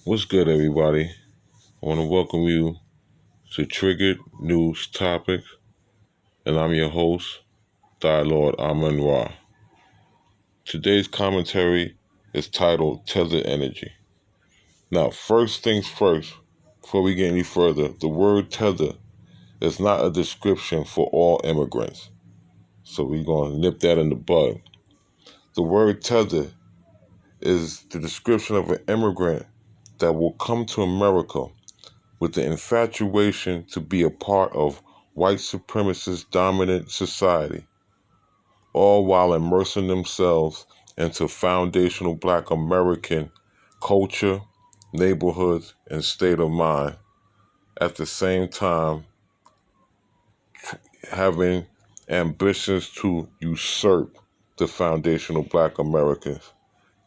What's good, everybody? I want to welcome you to Triggered News Topics, and I'm your host, Lord Amun Ra. Today's commentary is titled Tether Energy. Now, first things first, before we get any further, the word tether is not a description for all immigrants. So we're going to nip that in the bud. The word tether is the description of an immigrant that will come to America with the infatuation to be a part of white supremacist dominant society, all while immersing themselves into foundational Black American culture, neighborhoods, and state of mind, at the same time having ambitions to usurp the foundational Black Americans'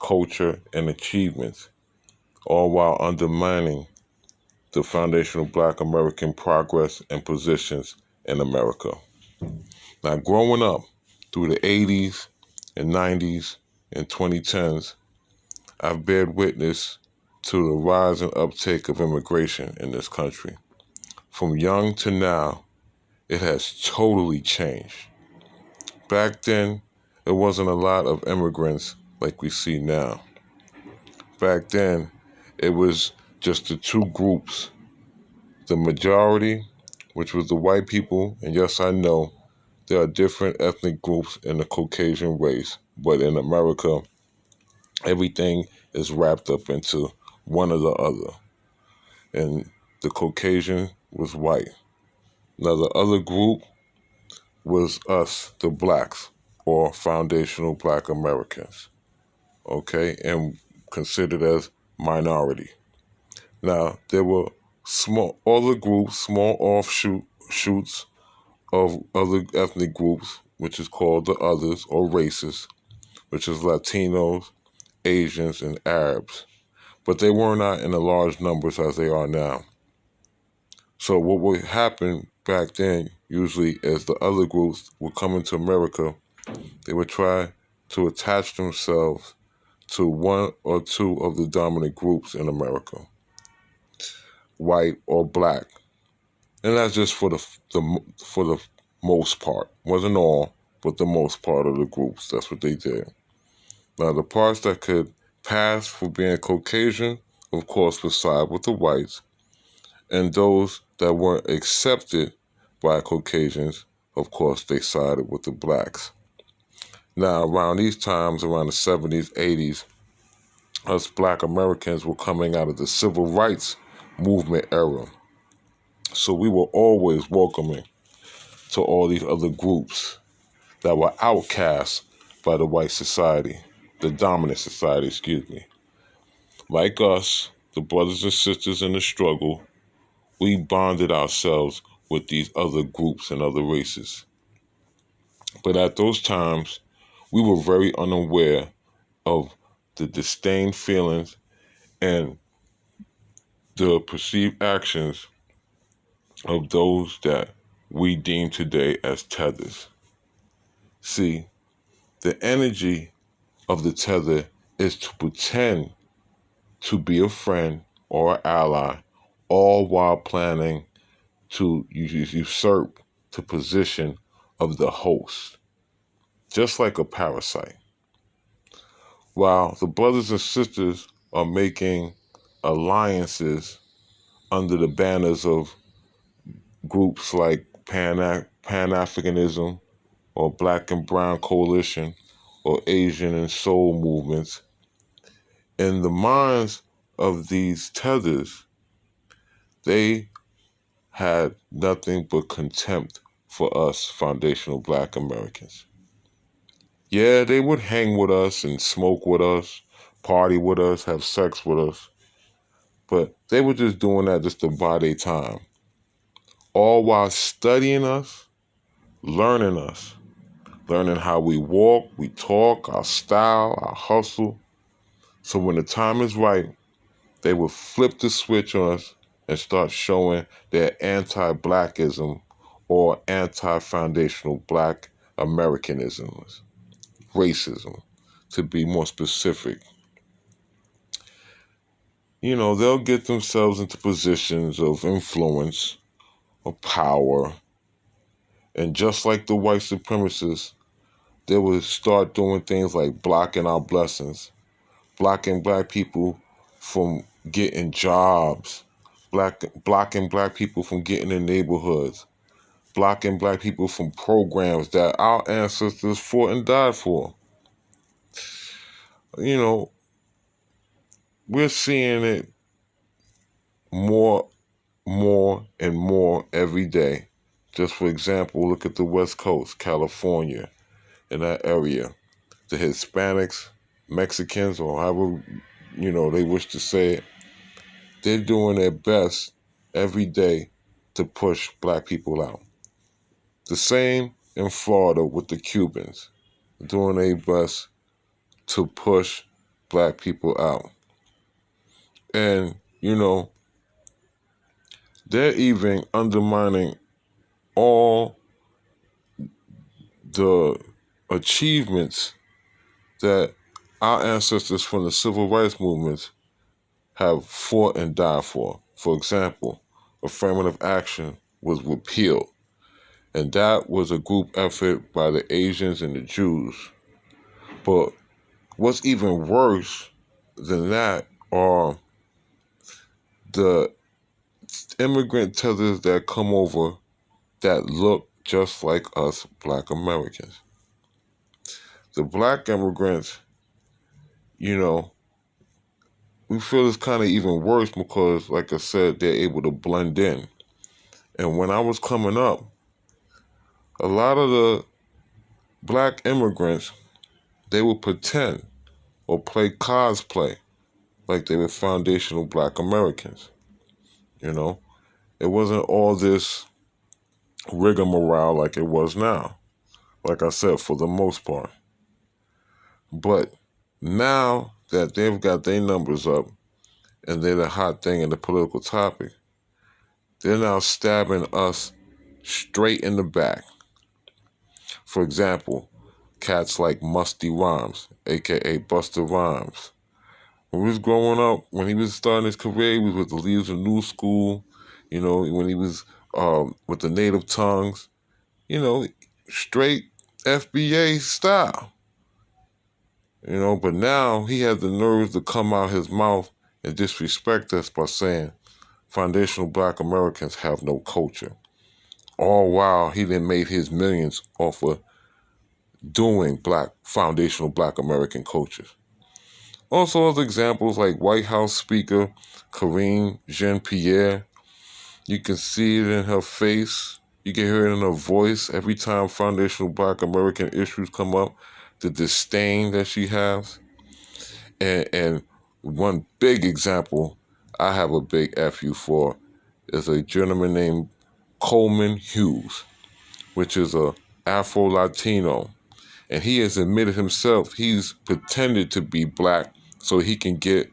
culture and achievements, all while undermining the foundational Black American progress and positions in America. Now, growing up through the 80s and 90s and 2010s, I've bared witness to the rise and uptake of immigration in this country. From young to now, it has totally changed. Back then, there wasn't a lot of immigrants like we see now. Back then, it was just the two groups. The majority, which was the white people, and yes, I know there are different ethnic groups in the Caucasian race, but in America, everything is wrapped up into one or the other. And the Caucasian was white. Now, the other group was us, the blacks, or foundational Black Americans, okay, and considered as minority. Now, there were small other groups, small offshoots of other ethnic groups, which is called the others or races, which is Latinos, Asians, and Arabs. But they were not in the large numbers as they are now. So what would happen back then, usually as the other groups would come into America, they would try to attach themselves to one or two of the dominant groups in America, white or black. And that's just for the most part. Wasn't all, but the most part of the groups. That's what they did. Now, the parts that could pass for being Caucasian, of course, would side with the whites, and those that weren't accepted by Caucasians, of course, they sided with the blacks. Now, around these times, around the 70s, 80s, us Black Americans were coming out of the civil rights movement era. So we were always welcoming to all these other groups that were outcast by the white society, the dominant society, excuse me. Like us, the brothers and sisters in the struggle, we bonded ourselves with these other groups and other races. But at those times, we were very unaware of the disdain feelings and the perceived actions of those that we deem today as tethers. See, the energy of the tether is to pretend to be a friend or an ally, all while planning to usurp the position of the host, just like a parasite. While the brothers and sisters are making alliances under the banners of groups like Pan-Africanism or Black and Brown Coalition or Asian and Soul movements, in the minds of these tethers, they had nothing but contempt for us foundational Black Americans. Yeah, they would hang with us and smoke with us, party with us, have sex with us, but they were just doing that just to buy their time, all while studying us, learning how we walk, we talk, our style, our hustle. So when the time is right, they will flip the switch on us and start showing their anti-Blackism or anti-foundational Black Americanism, racism, to be more specific. they'll get themselves into positions of influence or power. And just like the white supremacists, they would start doing things like blocking our blessings, blocking black people from getting jobs, blocking black people from getting in neighborhoods, blocking black people from programs that our ancestors fought and died for. You know, we're seeing it more, and more every day. Just for example, look at the West Coast, California, in that area. The Hispanics, Mexicans, or however, they wish to say it, they're doing their best every day to push black people out. The same in Florida with the Cubans, doing their best to push black people out. And, they're even undermining all the achievements that our ancestors from the civil rights movements have fought and died for. For example, affirmative action was repealed, and that was a group effort by the Asians and the Jews. But what's even worse than that are the immigrant tethers that come over that look just like us black Americans. The black immigrants, you know, we feel it's kind of even worse because, like I said, they're able to blend in. And when I was coming up, a lot of the black immigrants, they would pretend or play cosplay like they were foundational black Americans. You know, it wasn't all this rigmarole like it was now, like I said, for the most part. But now that they've got their numbers up and they're the hot thing in the political topic, they're now stabbing us straight in the back. For example, cats like Musty Rhymes, aka Buster Rhymes. When he was growing up, when he was starting his career, he was with the leaders of New School, when he was with the Native Tongues, straight FBA style. But now he has the nerve to come out his mouth and disrespect us by saying foundational black Americans have no culture. All while he then made his millions off of doing foundational black American cultures. Also, other examples like White House Speaker Karine Jean-Pierre. You can see it in her face. You can hear it in her voice every time foundational black American issues come up, the disdain that she has. And one big example I have a big FU for is a gentleman named Coleman Hughes, which is a Afro-Latino. And he has admitted himself he's pretended to be black so he can get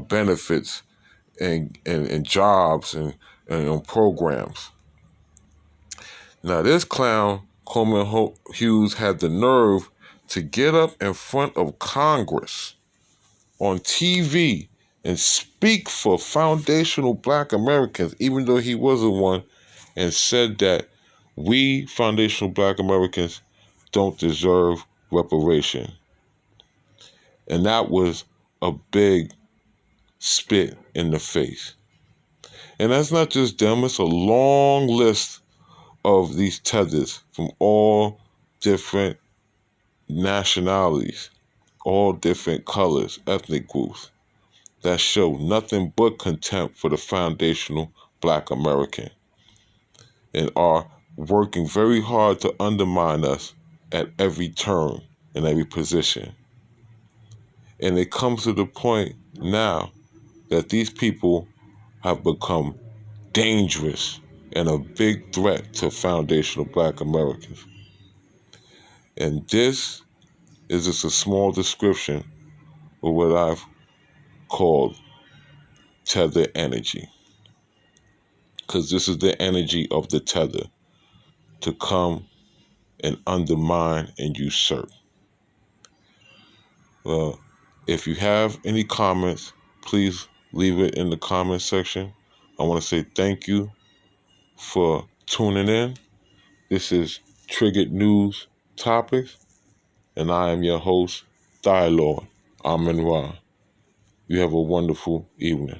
benefits and jobs and programs. Now, this clown, Coleman Hughes, had the nerve to get up in front of Congress on TV and speak for foundational black Americans, even though he wasn't one, and said that we foundational black Americans don't deserve reparation. And that was a big spit in the face. And that's not just them, it's a long list of these tethers from all different nationalities, all different colors, ethnic groups that show nothing but contempt for the foundational black American and are working very hard to undermine us at every turn and every position. And it comes to the point now that these people have become dangerous and a big threat to foundational black Americans. And this is just a small description of what I've called Tether Energy. Because this is the energy of the tether to come and undermine and usurp. Well, if you have any comments, please leave it in the comment section. I want to say thank you for tuning in. This is Triggered News Topics, and I am your host, Thylord Amin Ra. You have a wonderful evening.